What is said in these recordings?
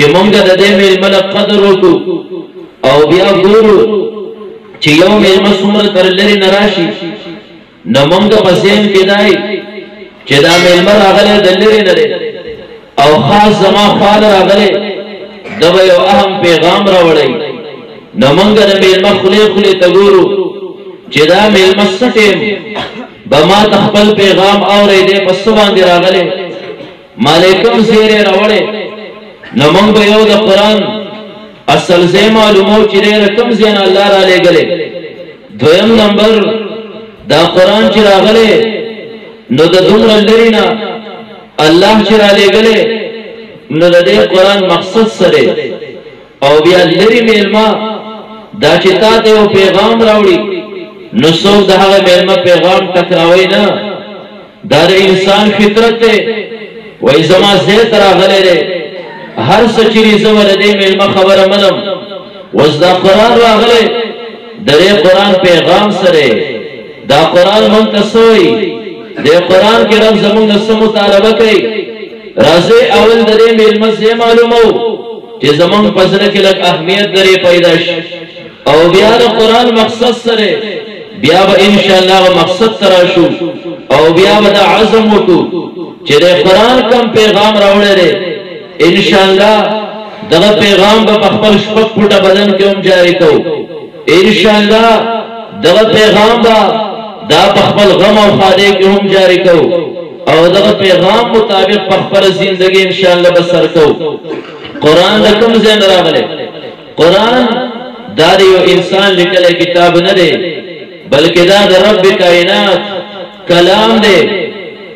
چې مونږ د دې میلمه قدر وکړو او بیا ګورو چې یو میلمه څومره تر لرې نه راشي نو مونږ په ذهن کې دی چې دا میلمه راغلی د لرې نه دی او خاص زما خواله راغلی د به یو اهم پیغام راوړی نو مونږ د میلمه خولې خولې ته ګورو چې دا میلمه څه ټیم به ما ته خپل پیغام اورې دی په څه باندې راغلی مالیکم زیری راوړی نو مونږ به یو د قرآن اصل ځای معلومو چې دی کوم ځای نه الله را لېږلی دویم نمبر دا قرآن چې راغلی نو د دومره لرې نه الله چې را لېږلی نو د دې قرآن مقصد سره او بیا لرې میلمه دا چې تا ته یو پیغام راوړي نو څوک د هغه میلمه پیغام ټکراوی نه دا د انسان فطرت دی وایي زما ځای ته راغلی دی هر څه چې زه له دې میلمه خبره منم اوس دا قرآن راغلی د دې قرآن پیغام سره دا قرآن مونږ ته څه وایي دې قرآن کې رب زمونږ نه څه مطالبه کوي راځئ اول د دې میلمه ځای معلومو چې زمونږ په زړه کې لږ اهمیت درې پیدا شي او بیا د قرآن مقصد سره بیا به انشاءالله مقصد ته راشو او بیا به دا عزم وکړو چې د قرآن کوم پیغام راوړی دی انشاءالله دغه پیغام به په خپل شپږ فوټه بدن کې هم جاری کوو انشاءالله دغه پیغام به دا په خپل غم او ښادۍ کې هم جاری کوو او دغه پیغام مطابق په خپله زندګي انشاءالله به سر کوو قرآن د کوم ځای نه راغلی قرآن دا د یو انسان لیکلی کتاب نه دی بلکې دا د رب کائنات کلام دی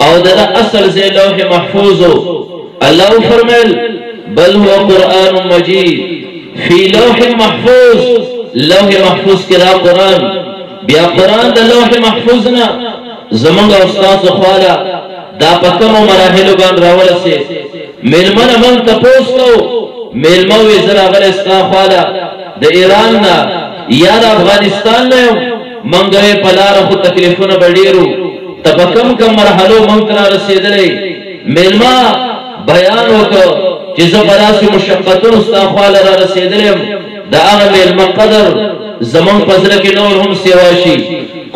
او د اصل ځای لوح محفوظ الله فرمایل بل هو قرآن مجید فی لوح محفوظ لوح محفوظ کې دا قرآن بیا قرآن د لوح محفوظ نه زمونږ استاد خواله دا په کومو مراحلو باندې راورسېد میلمه نه مونږ تپوس کوو میلمه وایي زه راغلی ستا خواله د ایران نه یا د افغانستان نه یم مونږ یې په لاره خو تکلیفونه به ډېر وو ته په کوم مرحلو مونږ ته رارسېدلی میلمه بیان وکړه چې زه په داسې مشقتونو ستا خواله رارسېدلی یم د هغه میلمه قدر زمونږ په زړه کې نور هم سیوا شي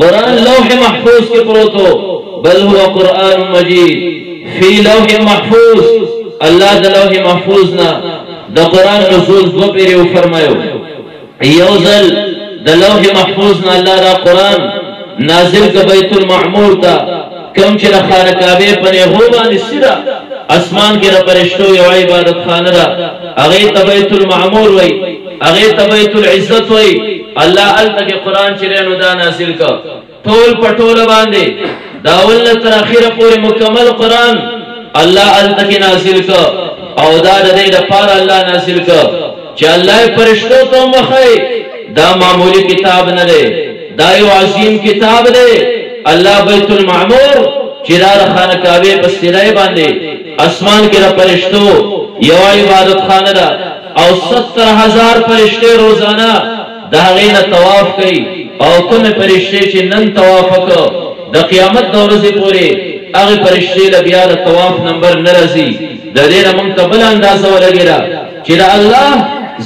قرآن لوح محفوظ کې پروت و بل هو قرآن مجید فی لوح محفوظ الله د لوح محفوظ نه د قرآن نزول دو پیرې وفرمایو یو ځل د لوح محفوظ نه الله را قرآن نازل که بیت المعمور ته کوم چې د خانه کعبې په نیغو باندې سیده اسمان کې د فرشتو یو عبادت خانه ده هغې ته بیت المعمور وایي هغې ته بیت العزت وایي الله هلته کې قرآن چې دی نو دا نازل که ټول په ټوله باندې د اول نه تر اخره پورې مکمل قرآن الله هلته کې نازل که او دا د دې دپاره الله نازل که چې الله یې فرشتو ته هم وښایي دا معمولی کتاب نه دی دا یو عظیم کتاب دی الله بیت المعمور چې دا د خانه کعبې په سیرۍ باندې اسمان کې د فرشتو یو عبادت خانه ده او 70,000 فرشتې روزانه د هغې نه طواف کوي او کومې فرشتې چې نن طواف وکړه د قیامت د ورځې پورې هغې فرشتې له بیا د طواف نمبر نه راځي د دې نه موږ ته بله اندازه ولګېده چې د الله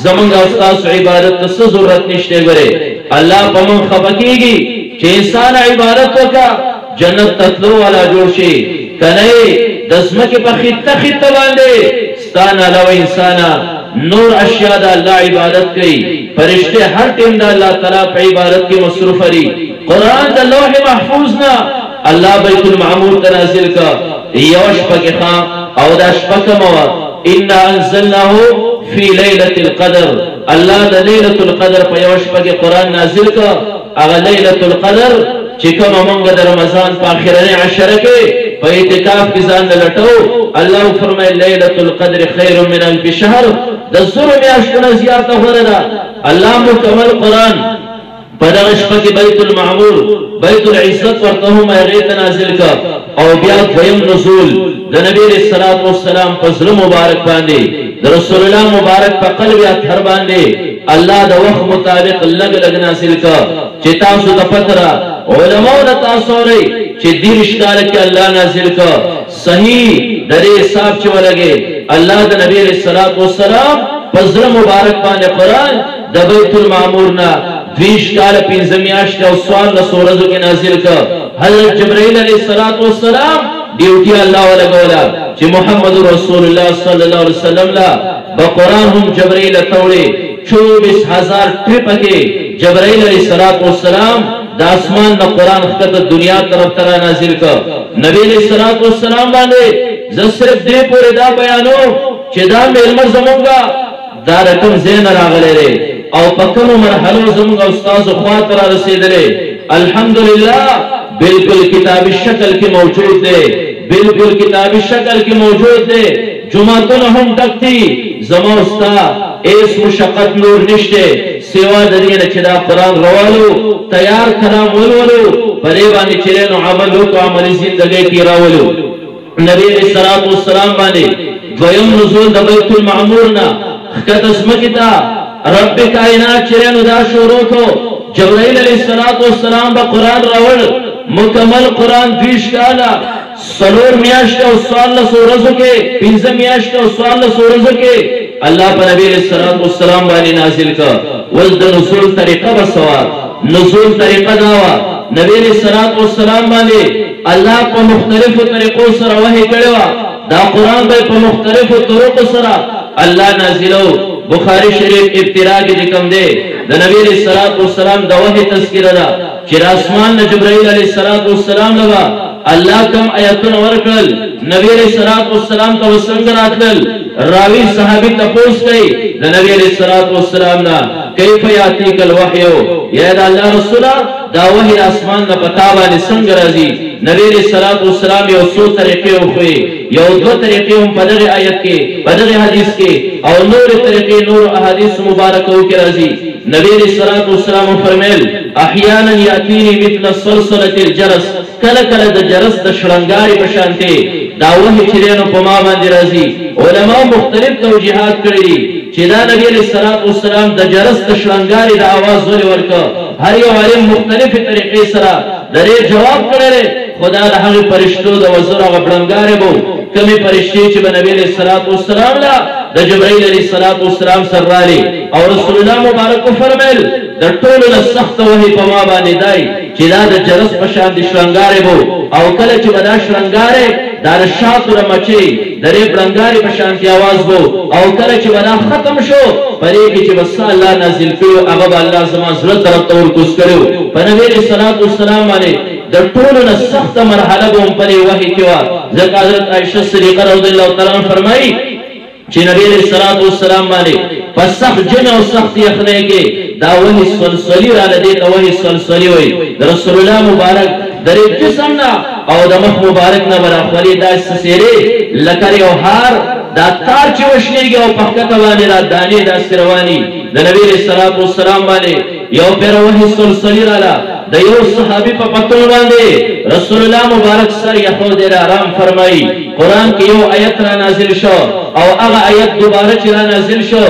زمونږ او ستاسو عبادت ته څه ضرورت نشته ګورې الله په موږ خفه کېږي چې انسان عبادت وکړه جنت ته تلو والا جوړ شي که نه د ځمکې په خطه خطه باندې ستا نه علاوه انسانه نور اشیاء د الله عبادت کوي فرشتې هر ټیم د الله تعالی په عبادت کې مصروفه دي قرآن د لوح محفوظ نه الله بیت المعمور ته نازل که یوه شپه کې ښه او دا شپه کومه وه انا انزلناه فی لیلة القدر الله د لیلة القدر په یوه شپه کې قرآن نازل که هغه لیلة القدر چې کومه مونږ د رمضان په آخرنۍ عشره کې په اعتکاف کې ځان نه لټو الله فرمایي لیلة القدر خیر من الف شهر د زرو میاشتو نه زیاته غوره ده الله مکمل قرآن په دغه شپه کې بیت المعمور بیت العزت ورته هم هغې ته نازل که او بیا دویم نزول د نبي علیه الصلاة والسلام په زړه مبارک باندې د رسول الله مبارک په قلب اطهر باندې الله د وخت مطابق لږ لږ نازل که چې تاسو ته پته ده علماو نه تاسو اورئ چې 30 کاله کې الله نازل که صحیح دې حساب چې ولګي الله د نبی علیہ الصلوۃ والسلام پزړه مبارک باندې قرآن د بیت المعمور نه 20 کال 15 میاشتې او 14 ورځو کې نازل کړ حضرت جبرائیل علیہ الصلوۃ والسلام ډیوټي الله ولګولا چې محمد رسول الله صلی الله علیه وسلم لا بقرآن هم جبرائیل توړي 24000 ټپ کې جبرائیل علیہ الصلوۃ والسلام د اسمان د قرآن خطه دنیا طرف تر نازل کړ نبی علیہ الصلوۃ والسلام باندې زه صرف دې پورې دا بیانو چې دا ملمر زمونږه دا رقم زین راغلی او په کومو مرحلو زمونږ استاد خواته را رسیدلې الحمدلله بالکل کتابی شکل کې موجود دی بالکل کتابی شکل کې موجود دی جمعتون هم ډکتی زما استاد ایس مشقت نور نشته سیوا د دې نه چې دا قرآن روالو تیار کلام ولولو پرې باندې چې نو عمل وکړو عملي ژوندۍ کې راولو نبی علیہ الصلوۃ والسلام باندې دویم نزول د بیت المعمور نه خدای اسمکتا رب کائنات چې نو دا شروع کو جبرائیل علیہ الصلوۃ والسلام با قرآن راول مکمل قرآن 20 کالا سلور میاشت او 14 ورځو کې 15 میاشت او 14 ورځو کې الله پر نبی علیہ الصلوۃ والسلام باندې نازل کړ ول د نزول طریقه بسوا نزول طریقه داوا نبی علیہ الصلوۃ والسلام باندې الله په مختلفو طریقو سره وحی کړو دا قرآن به په مختلفو طرقو سره الله نازلو بخاری شریف ابتدا کې کوم دی د نبی علیہ الصلوۃ والسلام د وحی تذکرہ ده چې اسمان نه جبرائیل علیہ الصلوۃ والسلام لوا الله کوم آیاتونه ورکړل نبی علیہ الصلوۃ والسلام ته څنګه راتل راوی صحابي تپوس کوي د نبی علیہ الصلوۃ والسلام نه کیف یاتیک الوحی یا الله رسول دا وحی اسمان نه پتا باندې څنګه راځي نبی علیہ الصلوۃ والسلام یو څو طریقې وخوي یو دو طریقې هم په دغه آیت کې په دغه حدیث کې او نور طریقې نور احادیث مبارکو کې راځي نبی علیہ الصلوۃ والسلام فرمایل احیانا یاتینی مثل صلصلة الجرس کله کله د جرس د شړنګاري په شانته دا وحی چې نو په ما باندې راځي علما مختلف توجیهات کړی دي چې دا نبی علیہ الصلوۃ والسلام د جرس د شړنګاري د आवाज ور ورکړ هر یو عالم مختلفه طریقې سره درې جواب کړل خدا د هغه فرشتو د وزر او بلنګارې بو کمی فرشتي چې نبی علیہ الصلوۃ والسلام لا د جبرائیل علیہ الصلوۃ والسلام سره رالی او رسول الله مبارک فرمایل د ټولو له سخت وحی په ما باندې دای چې دا د جرس په شان د شړنګارې بو او کله چې ودا شړنګارې دا شاطر مچي درې بلنګارې په شان دی आवाज بو او کله چې ودا ختم شو پرې کې چې بس الله نازل کړو هغه الله زما زړه طرف ته ورکوس کړو په نبی علیہ الصلوۃ والسلام باندې د ټولو نه سخت مرحله به پرې وحی کوا ځکه حضرت عائشہ صدیقہ رضی الله تعالی عنها فرمایي چې نبی علیہ الصلوۃ والسلام باندې پس سخت جن او سخت یخنه کې دا وحی سلسلی را لدی ته وحی سلسلی وای رسول الله مبارک درې جسم نه او د مخ مبارک نه برابرې دا سسيره لکه یو هار دا تار چې وشنیږي او په کته باندې را دانې دا سروانی د نبی علیہ الصلوۃ والسلام باندې یو پیر وحی سلسلی را د یو صحابي په پتون باندې رسول الله مبارک سر یخو دې آرام فرمایي قرآن کې یو آیت را نازل شو او هغه آیت دوباره چې را نازل شو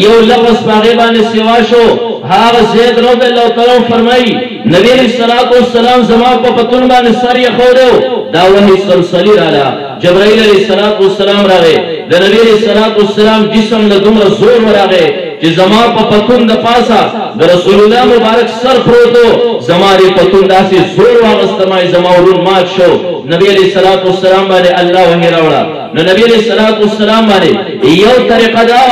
یو لفظ باغې باندې سیوا شو هغه زید رضی الله تعالی فرمایي نبی علیہ الصلوۃ والسلام زما په پتون باندې سر یخو دا وحی سلسلی را جبرائیل علیہ الصلوۃ والسلام راغی د نبی علیہ الصلوۃ والسلام جسم له دومره زور راغی چې زما په پتون د پاسا د رسول الله مبارک سر پروتو زما ری پتون داسې زور واغستمای زما ورون مات شو نبی علیہ الصلوۃ والسلام باندې الله وحی راوړه نو نبی علیہ الصلوۃ والسلام باندې یو طریقه دا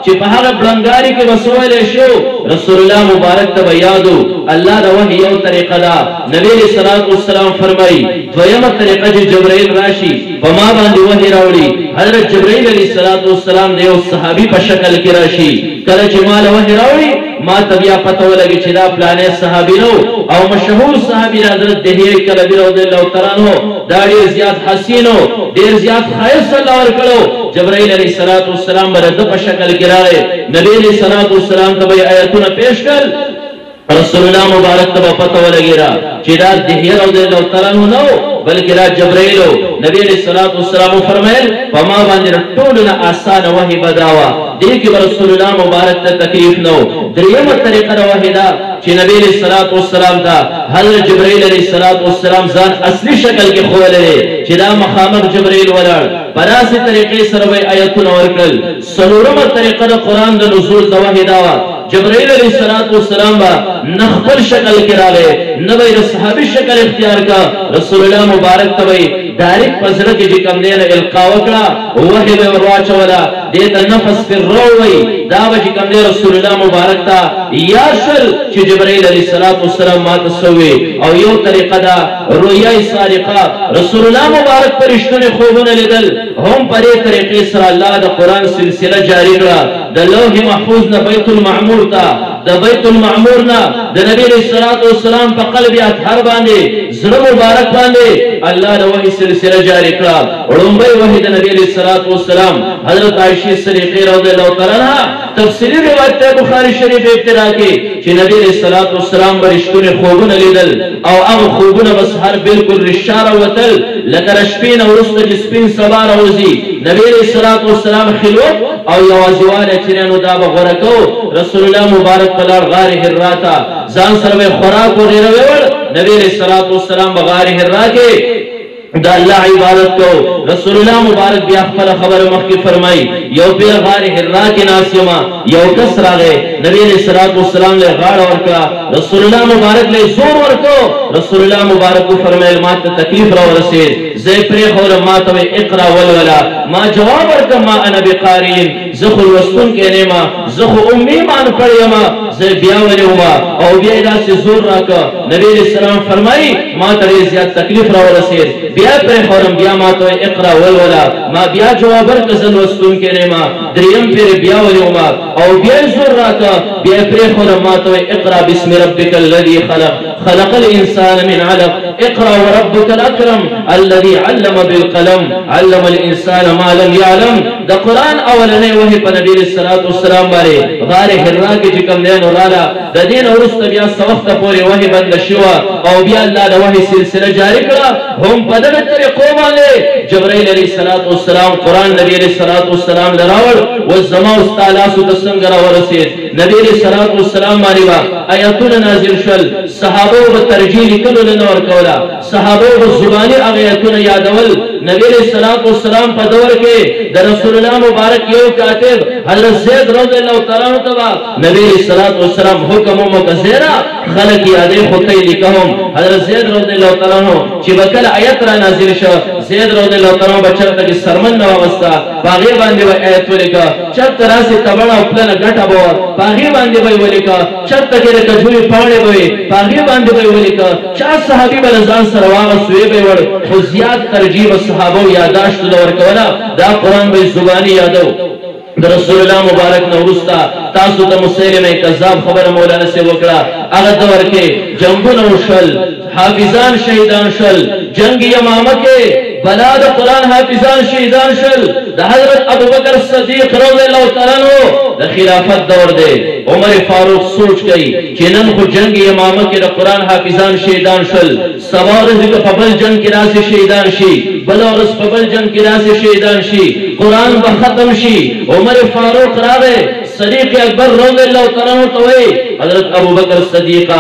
چې په هغه بلنګاری کې وسویل شو رسول الله مبارک ته یادو الله دا وحی یو طریقه دا نبی علیہ الصلوۃ والسلام فرمایي دویمه طریقه چې جبرائیل راشي په ما باندې وحی راوړي حضرت جبرائیل علیہ الصلوۃ والسلام د یو صحابي په شکل کې راشي کله چې مال وحی راوړي ما تبیا پته ولګي چې دا پلانې صحابي نو او مشهور صحابي حضرت دهیه کلبی رضی الله تعالی عنہ دا ډیر زیات حسینو ډیر زیات خایس الله ورکړو جبرائیل علیہ الصلوۃ والسلام برده په شکل کې راغی نبی علیہ الصلوۃ والسلام ته آیاتونه پیش کړ رسول الله مبارک ته پته ولګیرا چې دا دهیه رضی الله تعالی عنہ نو بلکې دا جبرائیل نبی علیہ الصلوۃ والسلام فرمایل په ما باندې ټولنه آسان وحی بداوا دې کې رسول الله مبارک ته تکلیف نو دریمه طریقه واحده چې نبی علیہ الصلوۃ والسلام ته حضرت جبرائیل علیہ الصلوۃ والسلام ځان اصلي شکل کې خولې چې دا مخامخ جبرائیل ولاړ پداسې طریقې سره به آیتونه ورکړل. څلورمه طریقه د قرآن د نزول د وحی دا وه جبرائیل علیه السلام با نه خپل شکل کې راغی نه به د صحابي شکل اختیار کا. رسول الله مبارک ته به ډایرکټ په زړه کې چې کوم دی نه القا وکړه وحی به ور واچوله. دې ته نفس فی الروع وایي. دا به چې کوم دی رسول الله مبارک ته یاد شول چې جبرائیل علیه السلام ماته سوي. او یو طریقه دا رؤیای صادقه رسول الله مبارک پر رښتونی خوبونه لیدل هم په دې طریقې سره الله د قرآن سلسله جاری کړه. د لوح محفوظ نه بیت المعمور ته د بیت المعمور نه د نبی علیه السلام په قلب اطهر باندې زړه مبارک باندې الله د وحی سلسله جاری کړه. وړومبی وحی د نبی علیه السلام حضرت عائشہ صدیقہ رضی الله تعالی عنها تفسیری روایت بخاری شریف ابتدا کې چې نبی علیه السلام برشتونه خوبونه لیدل او هغه خوبونه بس هر بالکل رشاره وتل لکه شپین ورسته چې سپین سبا راوځي. نبی علیه السلام خلوت او یوازیواله چرانو دا به غوړه کو. رسول الله مبارک په لار غار حرا ته ځان سره خوراک وغیره وړ. نبی علیه السلام په غار حرا کې دا الله عبادت کو. رسول الله مبارک بیا خپل خبر مخکې فرمای یو په غار حرا کې ناسیما یو کس راغی نبی علیہ السلام له غاړه ورکړه. رسول الله مبارک له زور ورکو. رسول الله مبارک فرمایل ما ته تکلیف را ورسید زه پرې خور ما ته اقرا ولولا ما جواب ورکم ما انا بقارین زه خو لوستون کې نه ما زه خو امي مان کړی ما زه بیا ولوما او بیا داسې زور راکړه. نبی علیہ السلام فرمایي ما ته زیات تکلیف را ورسید بیا پرې خورم بیا ما ته اقرا ولولا ما بیا جواب ورکړ زه لوستون کې نه ما دریم پرې بیا ولوما او بیا زور راکړه بیا پرې خورم ما ته اقرا بسم ربک الذي خلق الانسان من علق اقرا وربك الاكرم الذي علم بالقلم علم الانسان ما لم يعلم. د قران اولنې وحی په نبی صلی الله علیه وسلم باندې غار حرا کې چې کوم دین وراله د دین ورسته بیا سوخت پورې وحی بند شو او بیا الله د وحی سلسله جاری کړه. هم په دغه طریقو باندې جبرائیل علیه السلام قران نبی علیه السلام دراول و زما استعلا سو د څنګه را ورسید. نبی علیه السلام باندې آیاتونه نازل شول. صحابه په ترجیح لیکلو نه ور کولا. صحابه په زبانی آیاتونه یادول. نبی علیہ السلام په دور کې د رسول الله مبارک یو کاتب حضرت زید رضی الله تعالی عنہ تبا نبی علیہ السلام حکم مکزرا خلق یادې خطې لیکهم. حضرت زید رضی الله تعالی عنہ چې وکړه آیت را نازل شو زید رضی الله تعالی عنہ بچرته کې سرمن نو واسطه باغې باندې آیت ولیکا چرته راسي تبړه خپل غټه بو باغې باندې وی ولیکا چرته کې کجوري پاڼې وی باغې باندې وی ولیکا چا صحابي بلزان سره واغسوي به ور خو زیات ترجیح صحابه یاداشت لور کولا. دا قرآن به زبانی یادو. رسول الله مبارک نورستا تاسو ته مسیلمه کذاب خبر مولانا سے وکړه. هغه دور کې جنگونه وشل حافظان شهیدان شل جنگ یمامه کې بلا د قرآن حافظان شهیدان شل. د حضرت ابوبکر صدیق رضی الله تعالی عنہ د خلافت دور دی. عمر فاروق سوچ گئی چې نن خو جنگ یمامه کې د قرآن حافظان شهیدان شل سبا ورځ په بل جنگ کې راسي شهیدان شي بل ورځ په بل جنگ کې راسي شهیدان شي قرآن به ختم شي. عمر فاروق راغی صدیق اکبر رضی الله تعالی عنہ ته وی حضرت ابوبکر صدیق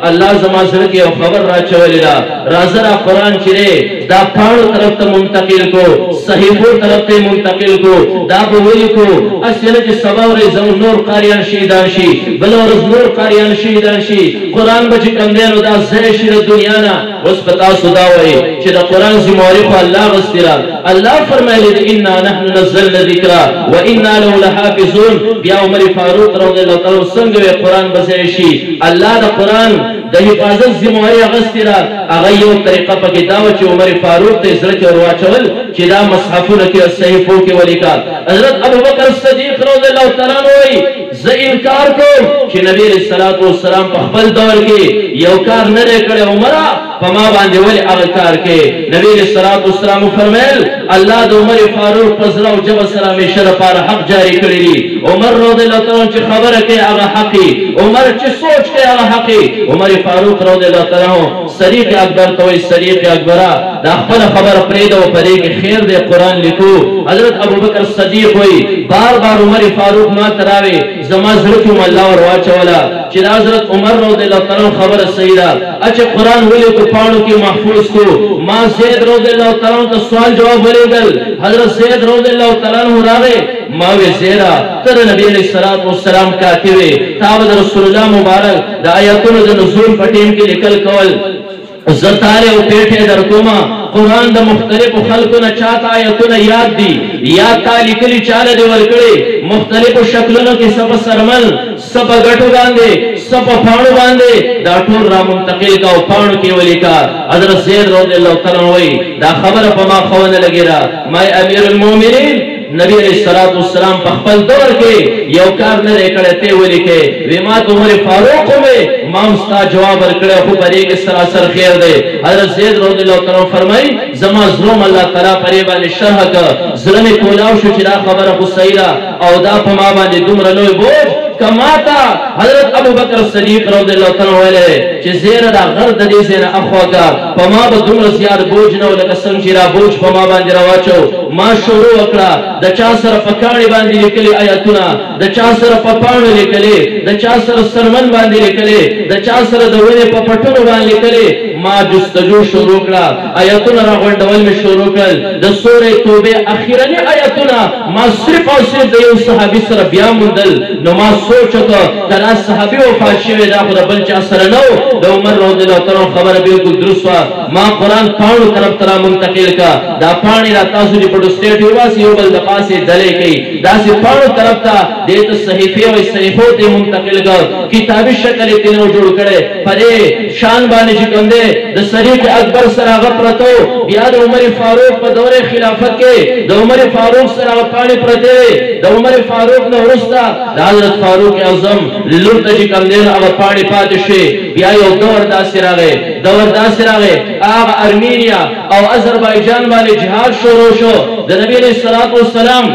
الله زما سره کې خبر را چولې دا رازرا قرآن چره دا پاڼو طرف ته منتقل کو صحیفو طرف ته منتقل کو دا به ویل کو اصل چې سبا ورځ نور قاریان شهیدان شي بل ورځ نور قاریان شهیدان شي قرآن به کم دینو دا زې شر دنیا نه اوس پتا سودا وای چې دا قرآن زموږ په الله غسترا الله فرمایلی انا نحن نزلنا الذکر وانا له لحافظون. بیا عمر فاروق رضی الله تعالی عنہ څنګه قرآن بځای شي الله دا قرآن د حفاظت ذمہواری غسترا. هغه یو طریقه پکې دا و چې عمر فاروق ته عزت ورواچول چې دا مصحفونه کې صحیفو کې ولیکا. حضرت ابوبکر صدیق رضی الله تعالی عنہ وی زه انکار کوم چې نبی رسول الله په خپل دور کې یو کار نه کړی عمره په ما باندې ولې هغه کار کې. نبی رسول الله فرمایل الله د عمر فاروق په زړه او جبه سره همیشه لپاره حق جاری کړی دی. عمر رضی الله تعالی عنہ چې خبره کوي هغه حقي عمر چې سوچ کوي هغه حقي. عمر فاروق رضی الله تعالی عنہ صدیق اکبر ته وایي صدیق اکبره دا خپله خبره پرېږده او په دې کې خیر دی قرآن لیکو. حضرت ابوبکر صدیق وایي بار بار عمر فاروق ما ته راوې زما زړه کې هم الله ور واچوله چې دا حضرت عمر رضی الله تعالی خبره صحیح ده. چې قرآن ولیکو پاڼو کې محفوظ کو. ما زید رضی الله تعالی ته سوال جواب ولیږل. حضرت زید رضی الله تعالی راغی ما وی زیرا تر نبی علیہ الصلوۃ والسلام کاتوي تاو رسول الله مبارک د آیاتونو د نزول په ټیم کې لیکل کول زتاره او پیټه در کوما قرآن د مختلفو خلقو نه چاته آیتونه یاد دي یا تا لیکلي چاله دی ورکړي مختلفو شکلونو کې سب سرمل سب غټو باندې سب پاڼو باندې دا ټول را منتقل کا او پاڼو کې ولیکا. حضرت زید رضی الله تعالی وایي دا خبره په ما خونه لګیرا ما امیر المؤمنین نبی علیہ الصلوۃ والسلام په خپل دور کې یو کار نه کړی ته ولیکې وی ما ته عمر فاروق مې ما مستا جواب ورکړی خو پرې کې سراسر خیر دی. حضرت زید رضی الله تعالی فرمایي زما زلم الله تعالی پرې باندې شرح کا زلم کولاو شو چې دا خبره خو صحیح ده او دا په ما باندې دومره لوی بوج کماتا. حضرت ابو بکر صدیق رضی الله تعالی عنہ چې زیره دا غرد دې زیره اخواګه په ما به دومره زیات بوج نه ولکه څنګه چې را بوج په ما باندې راواچو. ما شروع وکړه د چا سره په کاڼي باندې لیکلي آیاتونه د چا سره په پاڼو لیکلي د چا سره سرمن باندې لیکلي د چا سره د ونې په پټونو باندې لیکلي. ما جستجو شروع کړه آیاتونه را غونډول مې شروع کړل د سورې توبه اخیرنی آیاتونه ما صرف او صرف د یو صحابي سره بیا موندل. نو ما سوچ وکړ دا صحابي وفات شوی دا خو د بل چا سره نه و د عمر رضی الله تعالی خبره بالکل درست وه. ما قرآن پاڼو طرف ته را منتقل کا دا پاڼې را تاسو چې پټو سټیټ یواسي یو بل د پاسې ډلې کوي داسې پاڼو طرف ته دې ته صحیفې او صحیفو ته منتقل کړ کتابي شکل یې تینو جوړ کړی پرې شان باندې چې کوم دی د صدیق اکبر سره هغه پرتو بیا د عمر فاروق په دوره خلافت کې د عمر فاروق سره هغه پاڼې پرتې د عمر فاروق نه وروسته د حضرت فاروق اعظم لور ته چې کوم دی هغه پاڼې پاتې شوې. بیا یو دور داسې راغی هغه ارمینیا او آذربایجان باندې جهاد شروع شو. د نبی علیہ الصلوۃ والسلام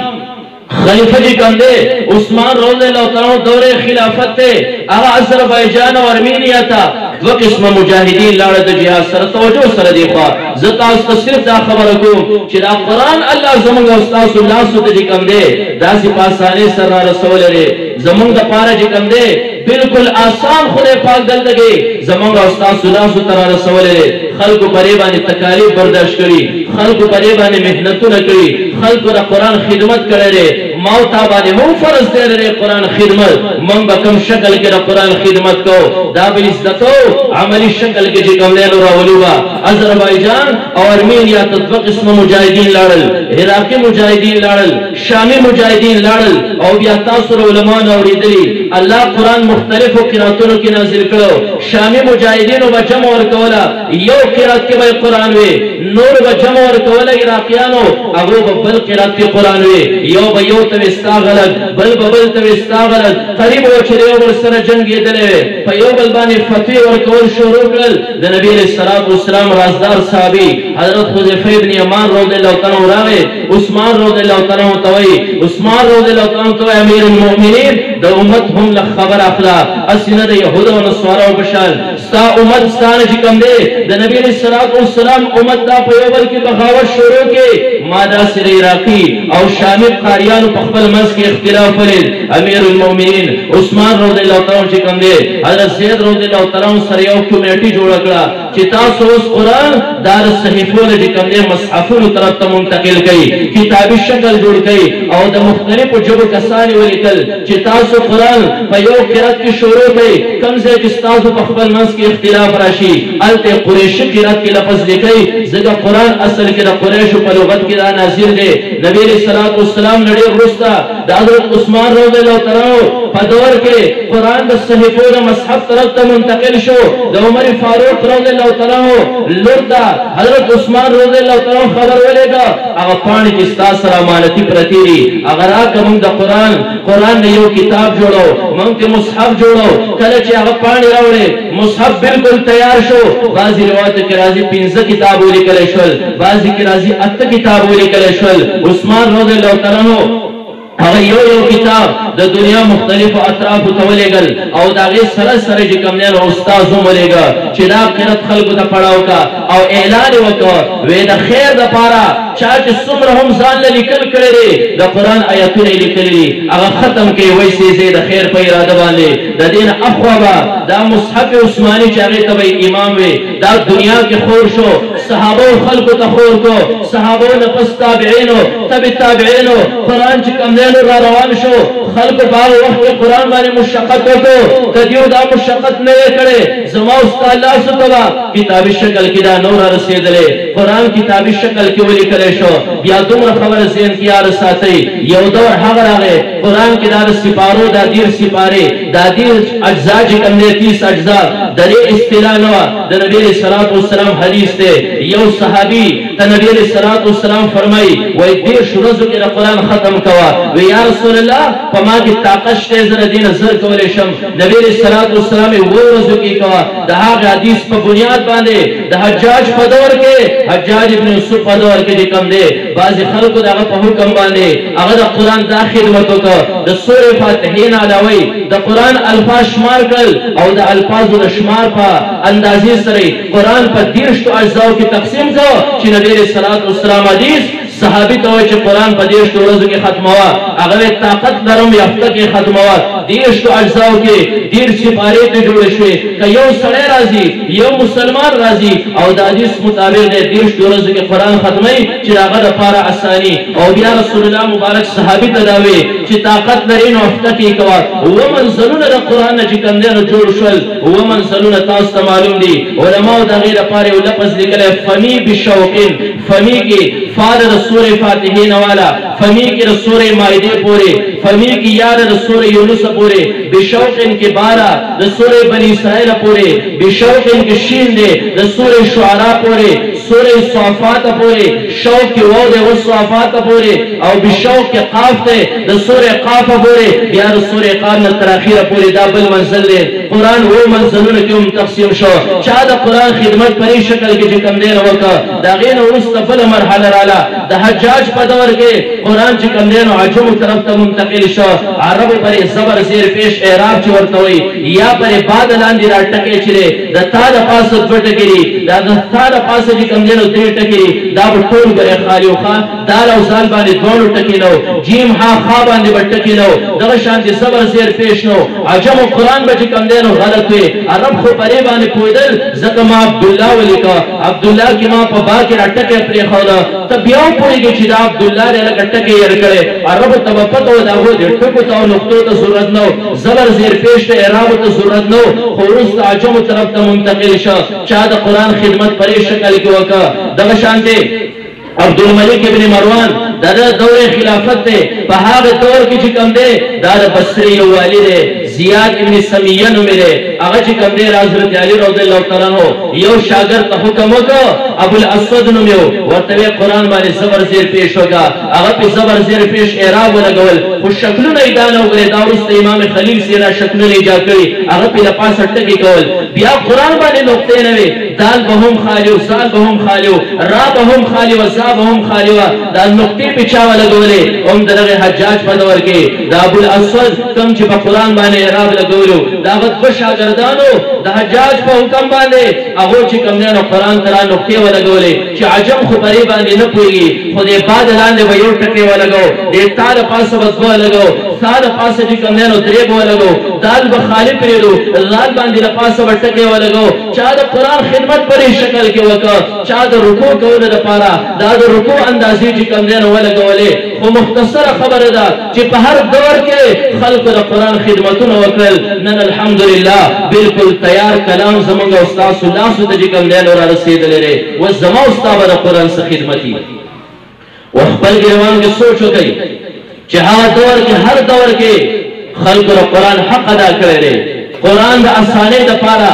خلیفہ جی کم دے عثمان رضی اللہ تعالی دور خلافت تے هغه آذربایجان او ارمینیا تا دو قسم مجاهدین لاړه د جهاد سره توجه سره دی خو زه تاسو صرف دا خبره کوم چې دا قرآن الله زموږ استاد الله سود کم دے داسې پاسانه سره رسول لري زموږ د پاره چې کم دے بالکل آسان خدای پاک دلته زموږ استاد الله سود تر رسول لري. خلق پرې باندې تکالیف برداشت کړي خلق پرې باندې مهنتونه کړي خلق د قرآن خدمت کړي. مو تا باندې مو فرض دی لري قرآن خدمت مونږ به کوم شکل کې د قرآن خدمت کو دا به زکو عملی شکل کې چې کوم له راولوا. آذربایجان او ارمینیا ته دوه قسم مجاهدین لاړل عراقي مجاهدین لاړل شامي مجاهدین لاړل او بیا تاسو علماء اوریدلی الله قرآن مختلفو قراتونو کې نازل کړو. شامي مجاهدینو به جمع ورکولا یو قرات کې به قرآن وي نور به جمع ورکولا عراقیانو هغه به بل قرات کې قرآن وي یو به یو ته استغلط بل ته استغلط قریب و چې یو بل سره جنگیدل په یو بل باندې فتوی ورکول شروع کړل. د نبی علیہ الصلوۃ والسلام رازدار صحابي حضرت حذیفه ابن یمان رضی الله تعالی عنہ عثمان رضی الله تعالی عنہ توي عثمان رضی الله تعالی عنہ امیر المؤمنین د امت هم له خبر اخلا اسنه د يهود او نصارا او بشال ستا امت ستانه چې کوم دی د نبی علیہ الصلوۃ والسلام امت دا په یو بل کې بغاوت شروع کې ماده سره عراقي او شامي قاریانو په خپل منځ کې اختلاف ولید. امیر المؤمنین عثمان رضی الله تعالی عنہ چې کوم دی حضرت زید رضی الله تعالی عنہ سره یو کمیټي جوړ کړه چې تاسو اوس قرآن دار صحیفونو چې کوم دی مصحفونو طرف ته منتقل کړي کتابي شکل جوړ کړي او د مختلفو ژبو کسان ولیکل چې تاسو قرآن په یو قرات کې شروع کړئ کوم ځای چې تاسو په خپل منځ کې اختلاف راشي الته قریشي قرات کې لفظ لیکي ځکه قرآن اصل کې د قریشو په لغت کې دا نازل دی. نبی علیہ الصلوۃ والسلام نړۍ وروسته د حضرت عثمان رضی الله تعالی په دور کې قرآن د صحیفو د مصحف طرف ته منتقل شو. د عمر فاروق رضی الله تعالی لور ته حضرت عثمان رضی الله تعالی خبر ولېږه هغه پاڼې چې ستاسو سره امانتي پرتې دي هغه راکړه موږ د قرآن یو کتاب جوړو موږ ته مصحف جوړو. کله چې هغه پاڼې راوړې مصحف بالکل تیار شو. بعضې روایتو کې راځي 15 کتاب ولیکلی شول بعضې کې راځي 8 کتاب ولیکلی شول. عثمان رضی الله تعالی هغه یو کتاب د دنیا مختلفو اطرافو ته ولېږل او د هغې سره چې کوم دی نو استاذ هم ولېږه چې دا قرت خلکو ته پړاو کا او اعلان یې وکړه وی د خیر دپاره چا چې څومره هم ځان له لیکل کړی دی د قرآن آیتونه یې لیکلي دي هغه ختم کوي وایي سیزې د خیر په اراده باندې د دې نه اخوا به دا مصحف عثماني چې هغې ته به امام وي دا دنیا کې خور شو صحابو خلکو ته خور کو صحابو نه پس تابعینو تبع تابعینو قرآن چې کوم دی نو را روان شو خلکو په هغه وخت کې قرآن باندې مشقت وکړو که دیو دا مشقت نه وی کړی زما ستا لاسو ته به کتابي شکل کې دا نو را رسېدلی قرآن کتابي شکل کې ولیکلی شو بیا دومره خبره ذهن کې یاد ساتئ یو دور هغه راغی قرآن کې دا د سپارو دا دیر سپارې دا دیر اجزا چې کوم دی 30 اجزا د دې اصطلاح نه وه د نبي علیه الصلاة والسلام حدیث دی یو صحابي ته نبي علیه الصلاة والسلام فرمایي وایي 10 ورځو کې د قرآن ختم کوه وی یا رسول الله په ما کې طاقت شته زه د دې نه زر کولی شم نبي علیه الصلاة والسلام یې 7 ورځو کې کوه د هغه حدیث په بنیاد باندې د حجاج په دور کې حجاج ابن یوسف په دور کې چې کوم دی بعضې خلکو د هغه په حکم باندې هغه د قرآن دا خدمت وکړه د سورې فاتحې نه علاوه د قرآن الفاظ شمار کړل او د الفاظو د شمار په اندازې سره قرآن په 30 اجزاو کې تقسیم کړه چې نبي علیه الصلاة والسلام حدیث صحابي ته وایي چې قرآن په 30 ورځو کې ختموه هغه طاقت لرم یافته کې ختموه 30 اجزاو کې 30 سپارې ته جوړې شوې که یو سړی راځي یو مسلمان راځي او د حدیث مطابق د 30 ورځو کې قرآن ختموي چې د هغه دپاره اساني او بیا رسول الله مبارک صحابي ته دا وایي چې طاقت لري نو هفته کې کوه 7 منزلونه د قرآن نه چې کوم دی نو جوړ شول 7 منزلونه تاسو ته معلوم دي علماو د هغې دپاره یو لفظ لیکلی فمی بشوقین فمی کې فار د سورې فاتحې نه والا فمی کې د سورې مائدې پورې فمی کې یاد د سورې یونس پورې بشوقین کې 12 د سورې بني اسرائیل پورې بشوقین کې شین دی د سورې شعراء پورې سورې صافات پورې شوق کې واو دی والصافات پورې او بشوق کې قاف دی د سورې قاف پورې بیا د سورې قاف نه تر اخره پورې دا بل منزل دی قرآن و منزلونه کې هم تقسیم شو چا د قرآن خدمت په دې شکل کې چې کوم دی نو وکړه د هغې نه وروسته بله مرحله راله د حجاج په دور کې قرآن چې کوم دی نو عجمو طرف ته منتقل شو عربو پرې زبر زیر پیش اعراب چې ورته وایي یا پرې باد لاندې را ټکې چې دی د تا د پاسه 2 ټکې دي دا د تا د پاسه چې کوم دی نو 3 ټکې دي دا به ټول ګرې خالي او خان دال او زال باندې 2 ټکې نو جیم ها خا باندې به ټکې نو دغه شانتې زبر زیر پیش نو عجمو قرآن به چې کوم دی نو غلط وي عرب خو پرې باندې پوهېدل ځکه ما عبدالله ولیکه عبدالله کې ما په با کې را ټکې پرېښوده ته بیا هم پوهېږې چې دا عبدالله دی لکه ټکې یې کړی عربو ته به پته وه د هغو د ټکو ته او نقطو ته ضرورت نه و زبر زیر پیش ته اعرابو ته ضرورت نه و خو وروسته عجمو طرف ته منتقل شه چا د قرآن خدمت په دې شکل کې وکړه دغه شانتې عبدالملک ابن مروان دا د دور خلافت دی په هغه دور کې چې کوم دی دا د بصرې یو والي دی زیاد ابن سمیه نومې دی هغه چې کوم دی حضرت علي رضی الله تعالی عنہ یو شاګرد ته حکم وکړ ابوالاسود نوم یې ورته وی قرآن باندې زبر زیر پیش وکړه هغه پې زبر زیر پیش اعراب ولګول خو شکلونه یې دا نه وګورې دا وروسته امام خلیل سینا شکلونه ایجاد کړي هغه پې له پاسه ټکې کول بیا قرآن باندې نقطې نه وې دال به هم خالي و زال به هم خالي و را به هم خالي و زا به هم خالي وه دا نقطې پې چا ولګولې هم د دغې حجاج په دور کې د ابوالاسود کوم چې په قرآن باندې اعراب لګولو د هغه 2 شاګردانو د حجاج په حکم باندې هغو چې کوم دی نو قرآن ته را نقطې ولګولې چې عجم خو پرې باندې نه پوهېږي خو دې باد لاندې به یو ټکې ولګو دې تا د پاسه به 2 ولګو سا د پاسه چې کوم دی نو 3 به ولګو دال به خالي پرېږدو لال باندې د پاسه به ټکې ولګو چا د قرآن خدمت په دې شکل کې وکړه چا د رکوع کولو دپاره دا د رکوع اندازې چې کوم دی نو ولګولې خو مختصره خبره ده چې په هر دور کې خلکو د قرآن خدمتونه وکړل نن الحمدلله بالکل تیار کلام زموږ او ستاسو لاسو ته چې کوم دی نو را رسېدلی دی اوس زما او ستا به د قرآن څه خدمت وي و خپل ګرېوان کې سوچ وکئ چې هغه دور کې هر دور کې خلکو د قرآن حق ادا کړی دی قرآن د اسانۍ دپاره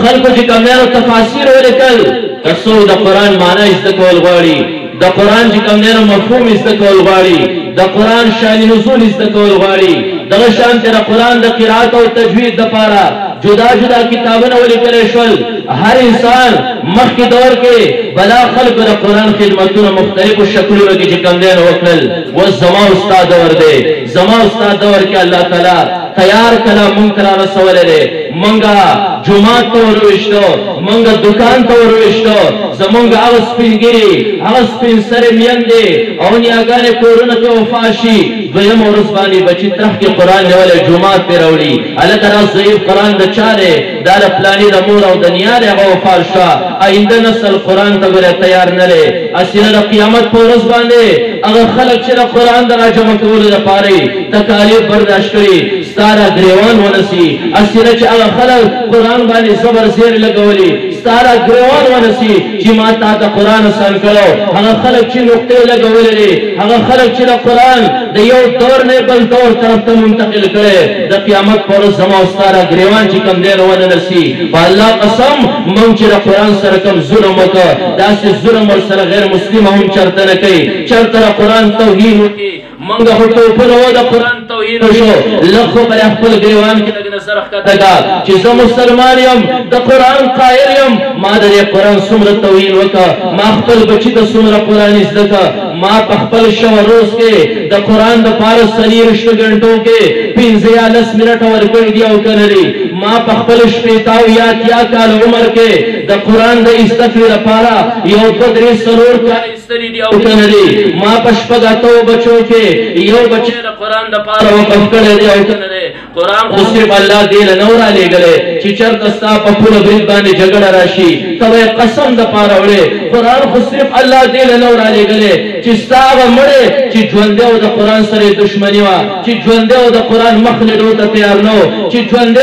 خلکو چې کوم دی نو تفاسیر ولیکل که څوک د قرآن معنی زده کول غواړي د قرآن چې کوم دی نو مفهوم زده کول غواړي د قرآن شان نزول زده کول غواړي دغه شان چې قرآن د قرات او تجوید لپاره جدا جدا کتابونه ولیکل شول هر انسان مخکې دور کې بلا خلق د قرآن خدمتونه مختلفو شکلونو کې چې کوم دی وکړل و زما استاد دور دی زما استاد دور کې الله تعالی تیار کړه مونږ را رسولې مونږه جمعات ته وروښتو مونږه دکان ته وروښتو زمونږ هغه سپینګری هغه سپین سره میندې او نیاګانې کورونه ته وفاشي دویم ورځ باندې بچی تخ کې قرآن نیولې جمعات ته راوړي هلکه را ضعیف قرآن د چا دی دا د فلاني د مور او د نیا دی هغه وفات شوه آینده نسل قرآن ته ګوره تیار نه دی اسینه د قیامت په ورځ باندې هغه خلک چې د قرآن د راجمع کولو لپاره تکالیف برداشت کړي ستاره ګریوان ونسي اسینه چې هغه خلک قرآن باندې صبر زیر لګولي ستاره ګریوان ونسي چې ما تا د قرآن آسان کړو هغه خلک چې نقطې لګولې دي هغه خلک چې د قرآن د یو دور نه بل دور طرف ته منتقل کړي د قیامت پر ورځ زما او ستاره ګریوان چې کوم دی ونه نسي په الله قسم موږ چې د قرآن سره کوم ظلم وکړ داسې ظلم ورسره غیر مسلم هم چرته نه کوي چرته د قرآن توهین وکړي منګه هټو په نو د قرآن توهین شو لخوا پر خپل ګریوان کې لګ نظر ښکته کا چې زه مسلمان یم د قرآن قائل یم ما د قرآن څومره توهین وکړ ما خپل بچی ته څومره قرآن زده کړ ما په خپل شو روز کې د قرآن د پاره 24 غنټو کې 15 منټه ورکړي دی او کړی ما په خپل شپېتاو یا اتیا کال عمر کې د قرآن د استفادې لپاره یو بدري سرور کال استری دی او کړی ما په شپږاتو بچو کې یو بچی د قرآن د پاره وقف کړی دی او کړی قرآن خو صرف الله دې له نور علی غلې چې چرته ستا په پوره برید باندې جګړه راشي ته قسم د پاره وړي قرآن خو صرف الله دې له نور علی غلې چې ستا مړې چې ژوند او د قرآن سره دښمنی وا چې ژوند او د قرآن مخ لرو ته تیار نو چې ژوند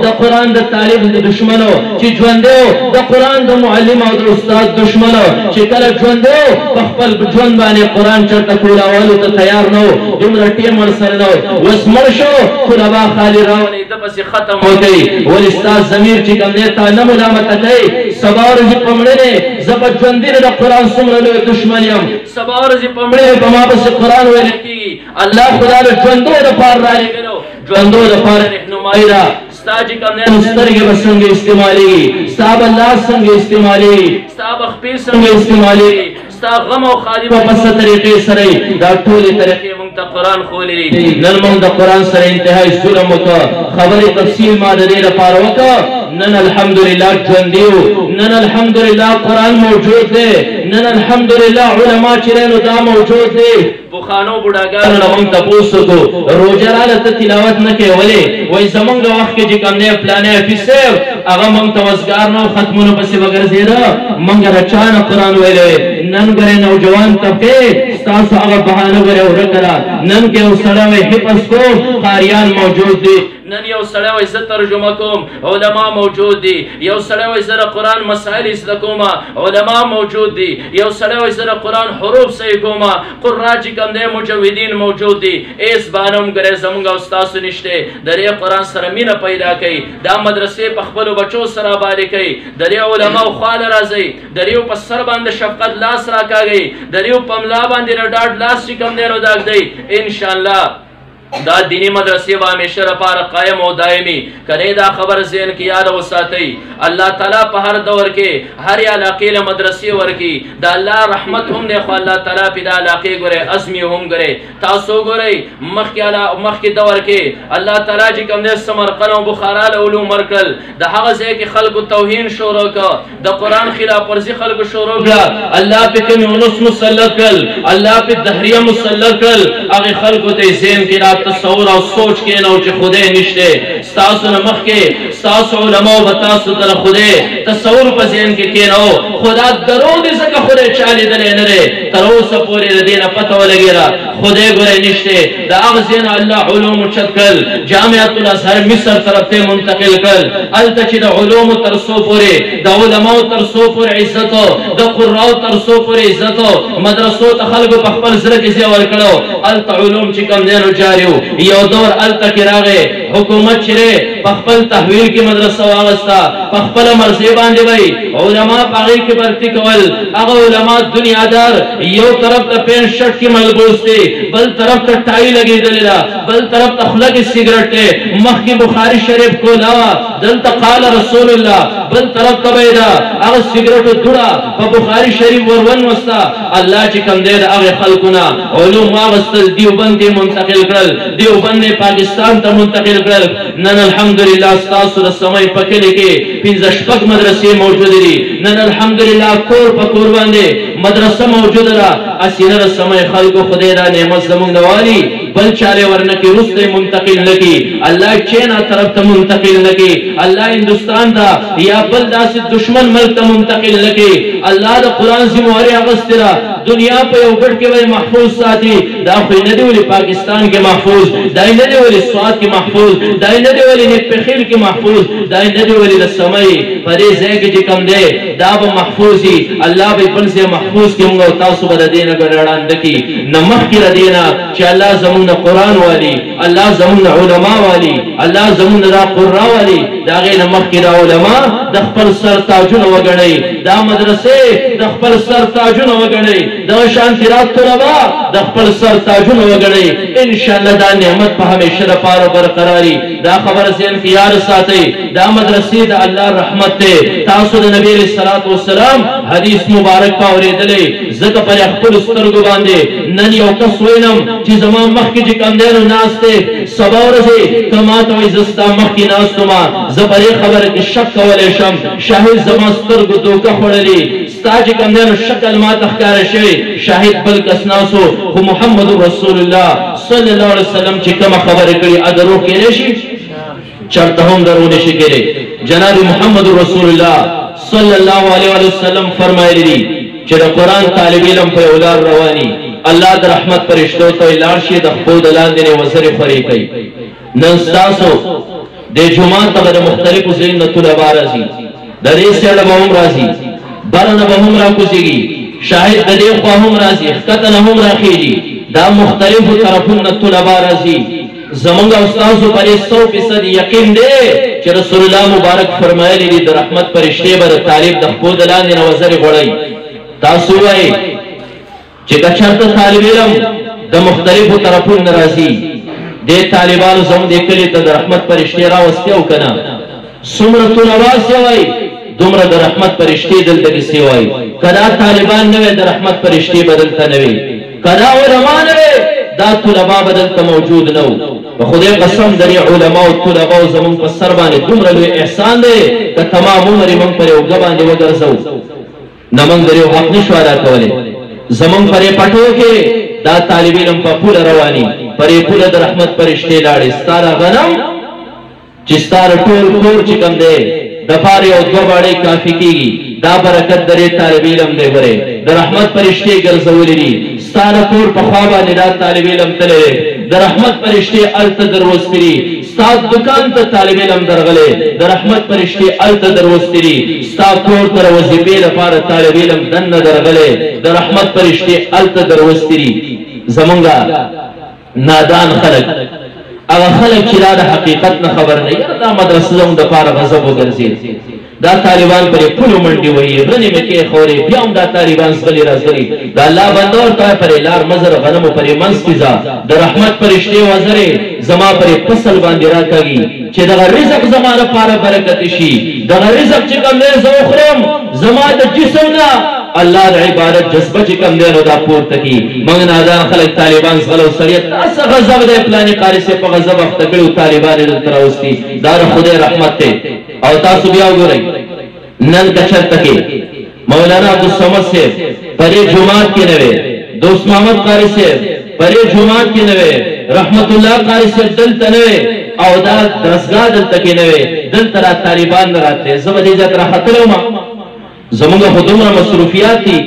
د قرآن د طالب د دشمنو چې ژوند د قرآن د معلم او د استاد دشمنو چې کله ژوند په خپل ژوند باندې قرآن چرته کولاولو ته تیار نو دومره ټیم ورسره نو اوس مړ شو خو ربا خالی راولې د پسې ختم وکړي ول استاد ضمیر چې کوم دی تا نه ملامت کوي سبا ورځې په مړې زه په ژوندي د قرآن څومره لوی دشمن یم سبا ورځې په مړې په ما پسې قرآن ویل کېږي الله خدا د ژوندو دپاره رالېږلو ژوندو دپاره رهنمایي ده ستا چې کوم دی نو سترګې به څنګه استعمالېږي ستا به لاس څنګه استعمالېږي ستا به خپې څنګه استعمالېږي ستا غم او خالي به په څه طریقې سره دا ټولې طریقې موږ ته قرآن ښوولې دي نن موږ د قرآن سره انتهایي ظلم وکړه خبرې تفصیل ما د دې لپاره وکړه نن الحمدلله ژوندي یو نن الحمدلله قرآن موجود دی نن الحمدلله علما چې دی نو دا موجود دی پخوانو بوډاګانو نه موږ تپوس وکړو روژه راله ته تلاوت نه کوې ولې وایي زموږ وخت کې چې کوم دی پلانی حفیظ صاحب هغه موږ ته وزګار نه ختمونو پسې وګرځېده موږ د چا نه قرآن ویلی نن ګورې نوجوان طبقې ستاسو هغه بهانه ګورې ورکه ده نن کې یو سړی وایي حفظ کوم قاریان موجود دي نن یو سړی وایي زه ترجمه کوم علما موجود دي یو سړی وایي زه د قرآن مسایل زده کوم علما موجود دي یو سړی وایي زه د قرآن حروف صحیح کوم قرآ چې کوم دی مجودین موجود دي ایس بانم ګرې زموږ او ستاسو نشته د دې قرآن سره مینه پیدا کوي دا مدرسې په خپلو بچو سره آبادې کوي د دې علماو خواله راځئ د دې په سر باندې شفقت لاس راکاږئ د دې په ملا باندې د ډاډ لاس چې کوم دی نو داږدئ انشاءالله دا دینی مدرسې به همیشه لپاره قایم او دایمي کنه دا خبر ذهن کې یاد وساتئ الله تعالی په هر دور کې هر علاقې له مدرسې ورکي دا الله رحمت هم دی خو الله تعالی په دا علاقې ګورئ ازمي هم ګورئ تاسو ګورئ مخکې دور کې الله تعالی چې کوم دی سمرقند او بخارا له علوم ورکړل د هغه ځای کې خلکو توهین شروع کړ د قرآن خلاف ورزي خلکو شروع کړه الله په کمیونست مسلط کړل الله په دهریه مسلط کړل هغه خلکو ته ذهن کې تصور او سوچ کې نو چې خدای نشته ستاسو نه مخکې ستاسو علماو به تاسو ته خدای تصور په ذهن کې کېنو خدا درو دې ځکه خدای چا لیدلی نه دی تر اوسه پورې د دې نه پته ولګېده خدای ګوره نشته د هغه ځای نه الله علوم اوچت کړل جامعة الازهر مصر طرف ته منتقل کړل هلته چې د علومو تر څو پورې د علماو تر څو پورې عزت د قراو تر څو پورې عزت مدرسو ته خلکو په خپل زړه کې ځای ورکړو هلته علوم چې کوم دی نو جاري یو دور الته کې راغی حکومت چې په خپل تحویل کې مدرسه واغسته په خپله مرضۍ باندې وی علما په هغې کې برتي کول هغه علما دنیادار یو طرف ته پینټ شرټ کې ملبوس دي بل طرف ته ټای لګېدلې ده، بل طرف ته خوله کې سګرټ دی، مخکې بخاري شریف کولاوه، دلته قال رسول الله، بل طرف ته به یې ده هغه سګرټو دوړه په بخاري شریف ور ونوسته. الله چې کوم دی د هغې خلکو نه علوم واغوستل، دیوبند یې منتقل کړل، دیوبند یې پاکستان ته منتقل کړل. نن الحمدلله ستاسو د سمۍ په کلي کې 5-6 مدرسې موجودې دي. نن الحمدلله کور په کور باندې مدرسه موجوده ده. اسینه د سمۍ خلکو خدای دا نعمت زموږ نه والي، بل چاله ورنکې وروسته منتقل نه کړي. الله چینا طرف ته منتقل نه کړي، الله هندوستان ته یا بل داسې دشمن ملک ته منتقل نه کړي. الله د قرآن ذمواري اخیستې ده، دنیا په یو ګډ کې به محفوظ ساتي. دا خو یې نه دی ولې پاکستان کې محفوظ، دا یې نه دی ولې سوات کې محفوظ، دا یې نه دی ولې نیکپخیل کې محفوظ، دا یې نه دی ولې د سمۍ په دې ځای کې چې کوم دی دا به محفوظ وي. الله به بل ځای محفوظ کړي، موږ او تاسو به د دې نه ګډاړانده کړي. نه مخکې د دې نه چې الله زموږ نه قرآن والي، الله زموږ نه علما والي، الله زموږ نه دا قرآ والي، د هغې نه مخکې دا علما د خپل سر تاجونه وګڼئ، دا مدرسې د خپل سر تاجونه وګڼئ، دغه شانتې رات طلبا د خپل سر تاجونه وګڼئ. انشاءالله دا نعمت په همیشه دپاره برقراري. دا خبره ذهن کې یاد ساتئ، دا مدرسې د الله رحمت دی. تاسو د نبي علیه الصلاة والسلام حدیث مبارک په اورېدلی، ځکه پر خپلو سترګو باندې نن یو کس وینم چې زما مخکې چې کوم دی نو ناست دی، سبا ورځې که ما ته وایي زه ستا مخکې ناست ومه، زه په دې خبره کې شک کولی شم شاهد زما سترګو دوکه خوړلي، ستا چې کوم دی نو شکل ما ته ښکاره شوی، شاهد بل کس ناست و، خو محمد رسول الله صلی الله علیه وسلم چې کومه خبرې کړي ا دروغ کیدی شي؟ چرته هم دروغ نشي کېدی. جناب محمد رسول الله صلی الله علیه وسلم فرمایلی دي چې د قرآن طالب علم په یو لار رواني، الله د رحمت فرشتو ته لاړ شي د خپو د لاندې نه وزرې خورې کوي. نن ستاسو د جومات ته د مختلفو ځایونو نه طلبا راځي، د دې سیاله به هم راځي، بره نه به هم راکوزېږي، شاهد د دې خوا هم راځي، ښکته نه هم راخېږي، دا مختلفو طرفونو نه طلبا راځي. زمونږ او ستاسو پر 100% یقین دی چې رسول الله مبارک فرمایلی دي د رحمت فرشتې به د طالب د خپو د لاندې نه وزرې غوړئ. تاسو وایئ چې که چېرته طالب علم د مختلفو طرفونو نه راځي، دې طالبانو زموږ دې کلي ته د رحمت فرشتې راوستې او که نه، څومره طلبا سوی دومره د رحمت فرشتې دلته کې سوی. که دا طالبان نه وی د رحمت فرشتې به دلته نه وي، که دا علما نه وی دا طلبا به دلته موجود نه و. په خدای قسم د دې علماو طلباو زموږ په سر باندې دومره لوی احسان دی که تمام عمر یې موږ پر یو اوږه باندې وګرځو، نه موږ د یو حق نشو ادا کولی. زموږ پرې پټو کې دا طالب علم په پوله رواني، پرې پوله د رحمت فرشتې لاړې، ستا دا غنم چې ستا د ټول کور چې کوم دی د پاره یو 2 باړۍ کافي کېږي، دا برکت د دې طالب علم دی. ورې د رحمت فرشتې ګرځولې دي، ستا د کور په خوا باندې دا طالب علم تللی دی، د رحمت فرشتې هلته دروستې دي. ستا دکان ته طالب علم درغلی، د رحمت فرشتې هلته دروستې دي. ستا کور ته د وظیفې لپاره طالب علم دننه درغلی، د رحمت فرشتې هلته دروستې دي. زمونږ نادان خلک، هغه خلک چې دا د حقیقت نه خبر نه، یاره دا مدرسه زموږ دپاره غضب وګرځېد، دا طالبان پرې پلو منډې وهي، غنې مې کېښورې، بیا هم دا طالبان زغلي راځلي. د الله بنده ورته وایه پرې لار مزر غنمو پرې منځ کې ځه، د رحمت فرشتې وزرې زما پرې فصل باندې راکاږي چې دغه رزق زما لپاره برکت شي، دغه رزق چې کوم دی زه وخورم، زما د جسم نه الله د عبادت جذبه چې کوم دی نو دا پورته کړي. موږ نادان خلک طالبان زغل او سړیت دا څه غضب دی، پلانې قاري صاحب په غضب اخته کړي او طالبان یې دلته راوستي، دا د خدای رحمت دی. او تاسو بیا وګورئ نن که چېرته کې مولانا عبدالصمد صاحب په دې جومات کې نه وی، دوست محمد قاري صاحب په دې جومات کې نه وی، رحمت الله قاري صاحب دلته نه وی، او دا درسګاه دلته کې نه وی، دلته را طالبان نه راتلې، زه به دې ځای ته راختلی وم، زمونږ خو دومره مصروفیات دي،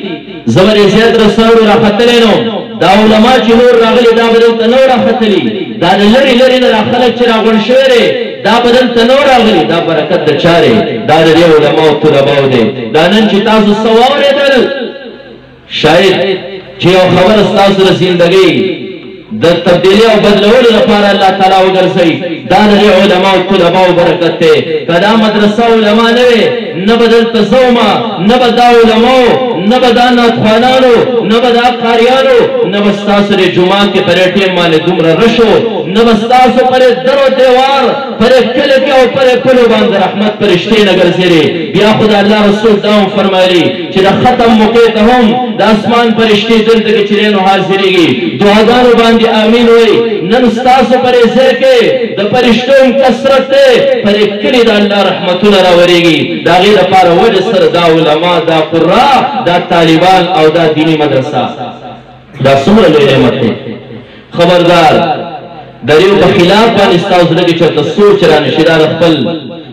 زه به دې ځای ته رسوړو راختلی نه وم. دا علما چې نور راغلي دا به دلته نه و راختلي، دا د لرې لرې نه دا خلک چې راغونډ شوی دی دا به دلته نه و راغلي. دا برکت د چا دی؟ دا د دې علماو طلباو دی. دا نن چې تاسو څه واورېدل، شاید چې یو خبره ستاسو د زندګۍ د تبدیلي او بدلولو لپاره الله تعالی وګرځوي، دا د علماء او طلباء برکت ته کدا مدرسه علماء نه وي نه بدل تزوما نه بدا علماء نه بدا ناتخوانانو نه بدا قاریانو نه بستاسو د جمعه کې پر ټیم باندې دومره رشو نه بستاسو پر درو دیوار پر کله کې او پر کلو باندې رحمت پرشتي نه ګرځېږي بیا خدای الله رسول دا فرمایي چې د ختم موقع ته هم د اسمان پرشتي دلته کې چرېنو حاضرېږي دعاګانو باندې امين وي نن ستاسو پر ځای کې د پرشتو کثرت ته پر کلی د الله رحمتونه راورېږي دا غیر لپاره وجه سره دا علما دا قرا دا طالبان او دا دینی مدرسه دا څومره لوی نعمت دی خبردار دریو په خلاف باندې ستاسو لګي چې د سوچ را نشي دا خپل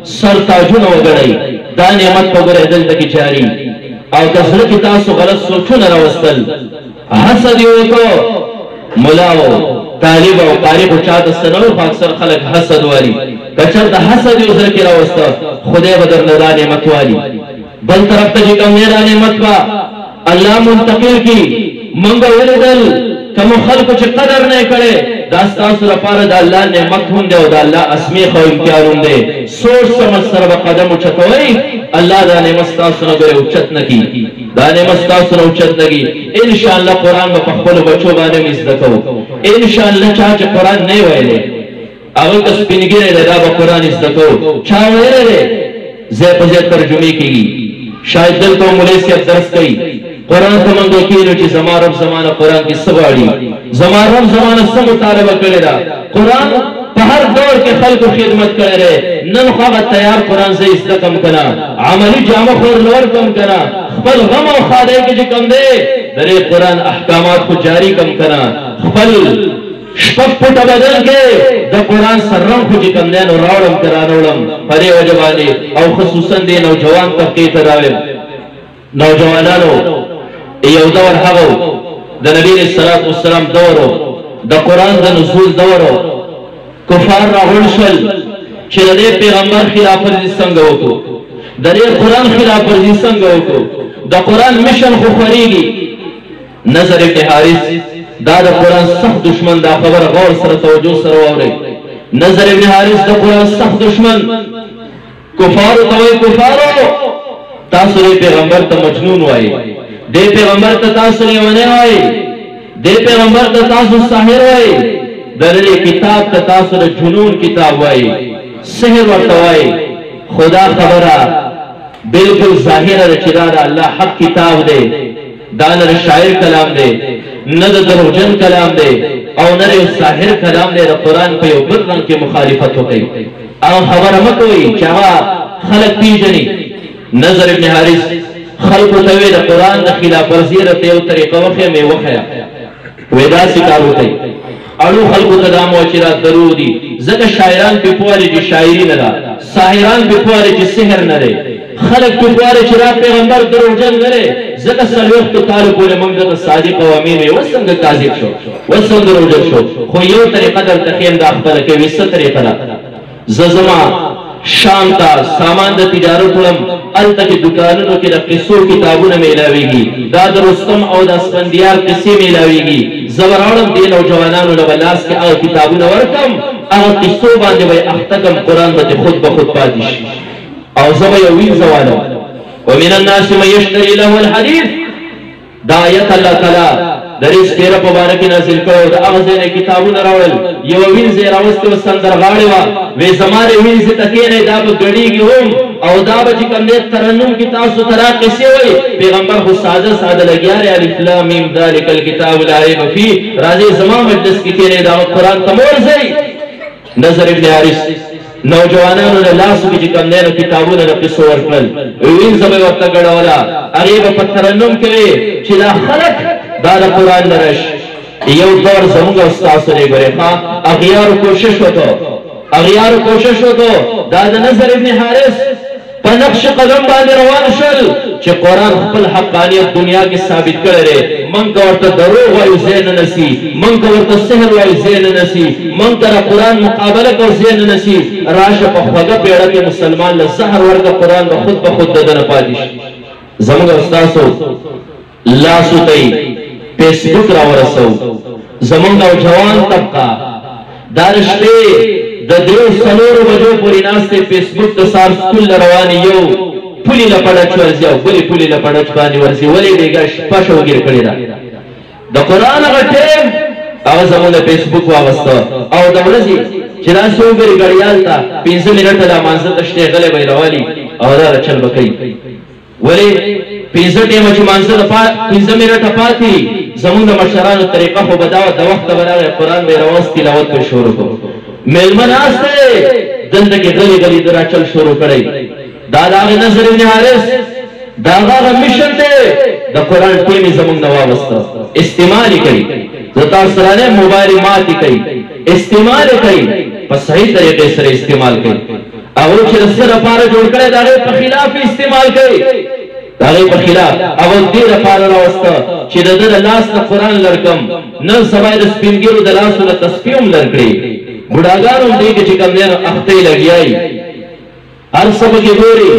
سر تاجونه وګړي دا نعمت په ګره دلته کې جاری او کله چې تاسو غلط سوچونه راوستل حسد یو کو ملاو طالب او قاری کو چاته سنو اکثر خلک حسد والی کچر د حسد یو ځل کې راوسته خدای بدر نه نعمت والی بل طرف ته کوم نه نعمت وا الله منتقل کی منګه ولدل کوم خلکو چې قدر نه کړي دا ستاسو لپاره د الله نعمت هم دی او د الله اسمی خو امتیاز هم دی سوچ سمجھ سره قدم اوچتوي الله دا نعمت ستاسو نه غوړي اوچت نه کی دا نعمت ستاسو نه اوچت نه کی ان شاء الله قران په خپل بچو باندې مزدکو ان شاء الله چې قران نه ویلې هغه کس پینګره دا به قران زدکو چا ویلې زه په دې ترجمه کیږي شاید دلته مولوی صاحب درس کوي قرآن ته منګو کینو چې زما رب زمانه قرآن کې سواړي زما رب زمانه سم مطالبه کړی دا قرآن په هر دور کې خلکو خدمت کړی دی نن خو هغه تیار قرآن زه زده کم کنا عملی جامه خور نور کم کنا خپل غم او خاله کې چې کم دی درې قرآن احکامات خو جاری کم کنا خپل شپږ پټه بدل کې د قرآن سرم خو چې کم دی نو راوړم کرانوړم پرې وجبانی او خصوصا دی نوجوان طبقه ته راوړم نوجوانانو یو دور هغه د نبی صلی الله علیه وسلم دورو د قران د نزول دورو کفار راغون شل چې د پیغمبر خلاف ورزي څنګه وکړو د قران خلاف ورزي څنګه وکړو د قران مشن خو خوريږي نظر ابن حارث دا د قران سخت دشمن دا خبر غور سره توجه سره واوري نظر ابن حارث د قران سخت دشمن کفار توي کفارو تاسو پیغمبر ته مجنون وای دې پیغمبر ته تاسو لیونه وای دې پیغمبر ته تاسو ساحر وای درې کتاب ته تاسو د جنون کتاب وای سحر ورته وای خدا خبره بالکل ظاهر چې دا الله حق کتاب دی دا نه شاعر کلام دی نه د دروغجن کلام دی او نه یو ساحر کلام دی د قران په یو بل رنګ کې مخالفت وکړي او خبره مکوئ چې هغه خلک پیژني نظر ابن حارث خلق توی د قران د خلاف ورزي رته یو طریقه وخه مې وخه ودا سکار وتی اړو خلق ته د موچرات درودي زکه شاعران په پوره دي شاعري نه ده ساحران په پوره چې سحر نه لري خلق په پوره چې را پیغمبر دروژن نه لري زکه سلوخت تعالی په موږ د صادق او امین وسنګ کاذب شو وسنګ دروژن شو خو یو طریقه د تخیم د خپل کې وسه طریقه ده زما شام تا سامان د تجارت علم الته کې دکانونو کې د قصو کتابونه میلاويږي دا د رستم او د اسفندیار قصې میلاويږي زبرانم دي نوجوانانو له لاس کې هغه کتابونه ورکم هغه قصو باندې وي اختکم قران به خود به خود پاتې شي او زما یو وین زوالو ومن الناس من يشتري له الحديث دا آیت الله تعالی درې سپیره په باره کې نازل کړو د هغه ځای کتابونه راوړل یو وینځ راوستو سندرغاړې وه وې زماره وینځ ته کېنئ دا به ګډېږي هم او دا به چې کوم دی ترنم کې تاسو ته را قصې وایي پیغمبر خو ساده ساده لګیا دی الف لام میم ذلک الکتاب لا ریب فیه راځئ زما مجلس کې کېنئ دا قرآن ته مه ورځئ نظر ابن حارث نوجوانانو له لاسو کې چې کوم دی نو کتابونه د قصو ورکړل وینځ به ورته ګډوله هغې به په ترنم کوي چې دا خلک دا د قرآن نرش یو دور زمونږ استاسو دی ګورې ښه اغیارو کوشش وکړو دا د نظر ابن حارث په نقش قدم باندې روان شول چې قرآن خپل حقانیت دنیا کې ثابت کړی دی موږ ورته دروغ وایو ځای نه نسي موږ ورته سحر وایو ځای نه نسي موږ سره قرآن مقابله کوو ځای نه نسي راشه په خوږه پیړه کې مسلمان له زهر ورکړه قرآن به خود د ده نه پاتې شي زموږ استاسو لاسو ته فیسبوک را ورسو زمونږ نوجوان طبقه دا رشتې د دریو څلورو بجو پورې ناستې فیسبوک ته سهار سکول له روانې یو پولې له پډچ ورځي او بلې پولې له پډچ باندې ورځي ولې بېګا شپه شوګیر کړې ده د قرآن هغه ټیم هغه زموږ د فیسبوک واغسته او د ورځې چې داسې وګورې ګړیال ته 5 منټه دا مانځه ته شتې غلی به یې راولي او دا چل به کوي ولې 5 ټیمه چې مانځه د 5 منټه پاتې زموږ د مشرانو طریقه خو به دا وه د وخته به راغی قرآن به یې راوست تلاوت به یې شروع کړو میلمه ناست دی دلته کې غلی غلی د راچل شروع کړی دا د هغې نظر ابن حارث دا هغه مشن دی د قرآن ټیم یې زموږ نه واغسته استعمال یې کوي زه تاسو سره نه موبایل ماتې کوي استعمال یې کوي په صحیح طریقې سره استعمال کوي هغه چې د څه لپاره جوړ کړی د هغې په خلاف استعمال کوي د هغې په خلاف هغه دې لپاره راوسته چې د ده د لاس نه قرآن لر کړم نن سبا یې د سپین ږیرو د لاسو نه تسبیح هم لر کړي بوډاګان هم دې کې چې کوم دی نو اخته یې لګیایي هر څه پکې ګوري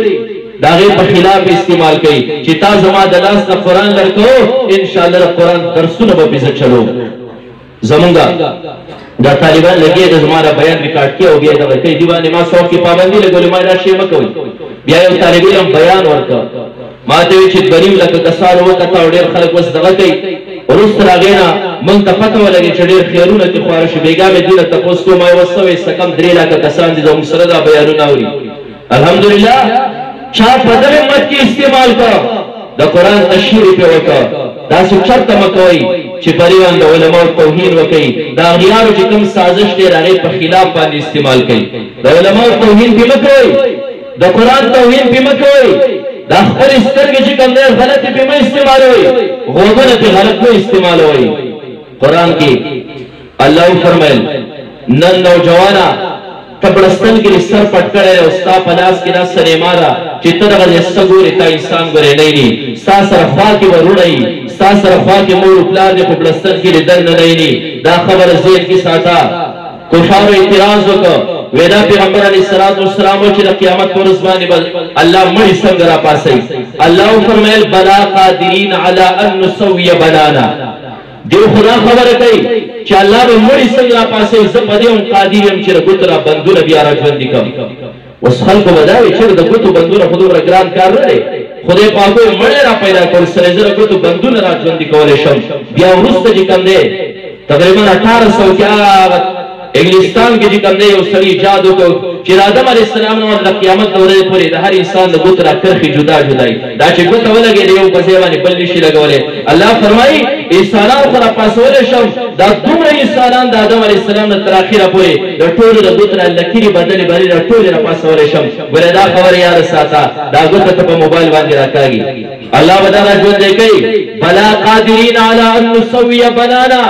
د هغې په خلاف استعمال کوي چې تا زما د لاس نه قرآن لر کړو انشاءالله د قرآن درسونه به پېزه چلو زمونږ دا طالبان لګي د زما د بیان ریکارډ کړي او بیا یې دغه کوي دې باندې ما څوک کې پابندي لګولې ما دا شی مه کوئ بیا یو طالب علم بیان ورکړه ما ته وایي چې 2.5 لکه کسانو وکته او ډېر خلک اوس دغه کوي وروسته د هغې نه موږ ته پته ولګي چې ډېر خیرونه ترې خواره شي بېګا مې دوی نه تپوس کوم ما یې اوس څه وایي څه کم 3 لکه کسان دي زموږ سره دا بیانونه اوري الحمدلله چا په دغه امت کې استعمال کړه د قرآن تشهیر یې پرې وکړه داسې چرته مه کوئ چې پرې باندې علماو توهین وکړي د اغیارو چې کوم سازش دی د هغې په خلاف باندې استعمال کوي د علماو توهین پرې مه کوئ د قرآن توهین پرې مه کوئ دا خپلې سترګې چې کوم دی غلطې پرې مه استعمالوئ غوږونه پرې غلط مه استعمالوئ قرآن کې الله وفرمیل نن نوجوانه ته بړستن کې سر پټ کړی او ستا په لاس کې دا سلیما ده چې ته دغه څه ګورې تا انسان ګورې نه ویني ستا سره خوا کې وروڼه یي ستا سره خوا کې مور و پلار دی په بړستن کې لیدل نه ویني دا خبره ذهن کې ساته کفارو اعتراض وکړه وی دا پیغمبر علیه السلام چې د قیامت په ورځ باندې به الله مړي څنګه راپاسوي الله وفرمیل بلا قادرین علی ان نسوی بنانا دیو خدا خبره کوي چې الله به مړي څنګه راپاسوي زه په دې هم قادر یم چې د ګوتو را بندونه بیا راژوندي کړم اوس خلکو به دا وایي چې د ګوتو بندونه خو دومره ګران کار نه دی خدای پاک وایي مړی را پیدا کړ سره زه د ګوتو بندونه راژوندي کولی شم بیا وروسته چې کوم دی تقریبا 1800 کې انګلستان کې چې کوم دی یو سړي ایجاد وکړ چې د آدم علیه السلام نه د قیامت د ورځې پورې د هر انسان د ګوتو را کرښې جدا جدایي دا چې ګوته ولګېد یو په ځای باندې بل نشي لګولی الله فرمایي انسانان خو راپاسولی شم دا دومره انسانان د آدم علیه السلام نه تر اخره پورې د ټولو د ګوتو نه لکیرې بدلې بدلې را ټولې راپاسولی شم ګوره دا خبره یاده ساته دا ګوته ته په موبایل باندې راکاږي الله به دا راژوندی کوي بلا قادرین علی ان نسوی بنانا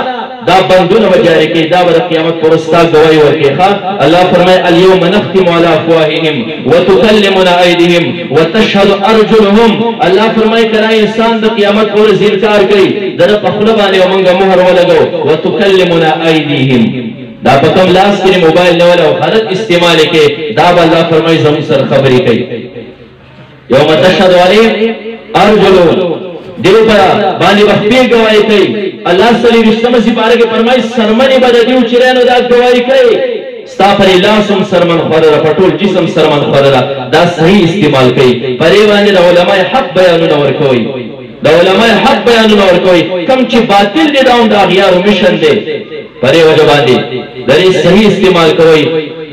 دا بندونه به جاری کوي دا به د قیامت پر ورځ ستا ګواهي ورکوي ښه الله فرمایي الیوم نختم علی افواههم وتکلمنا ایدیهم وتشهد ارجلهم الله فرمایي که دا انسان د قیامت پر ورځ انکار کوي د ده په خوله باندې به موږ مهر ولګو وتکلمنا ایدیهم دا په کوم لاس کې موبایل نه ول او غلط استعمال یې کوي دا به الله فرمایي زموږ سره خبرې کوي یوم تشهد علیهم ارجلهم دیو پر باندې وخت گواہی کوي الله صلی رښتمه سپاره کې فرمایي سرمنی بد دیو چرانو دا گواہی کوي ستا پر لاسم سرمن خوره پټول جسم سرمن خوره دا صحیح استعمال کوي پرې باندې د علماء حق بیانونه ورکوي د علماء حق بیانونه ورکوي کم چې باطل دي دا هم د اغیارو مشن دی پرې وجه باندې د صحیح استعمال کوي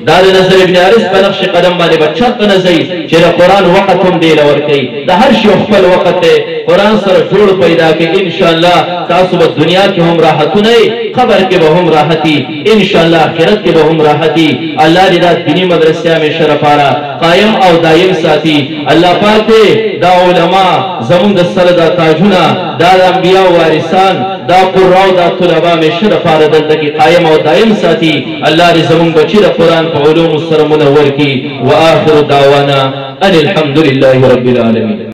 دا د نظر ابن حارث په نقش قدم باندې به چرته نه ځئ چې د قرآن وقت هم دی له ورکوي د هر شي خپل وقت دی قرآن سره جوړ پیدا کړي انشاءالله تاسو به دنیا کې هم راحتونه قبر کې به هم راحتي انشاءالله آخرت کې به هم راحتي الله دې دا دیني مدرسې همیشه لپاره قایم او دایم ساتي الله پاک دې دا علما زمونږ د سره دا تاجونه دا د انبیاء وارثان دا قراء دا طلبا همیشه لپاره دلته کې قایم او دایم ساتي الله دې زمونږ بچي د قرآن په علومو سره منور کړي واخر دعوانا ان الحمد لله رب العالمين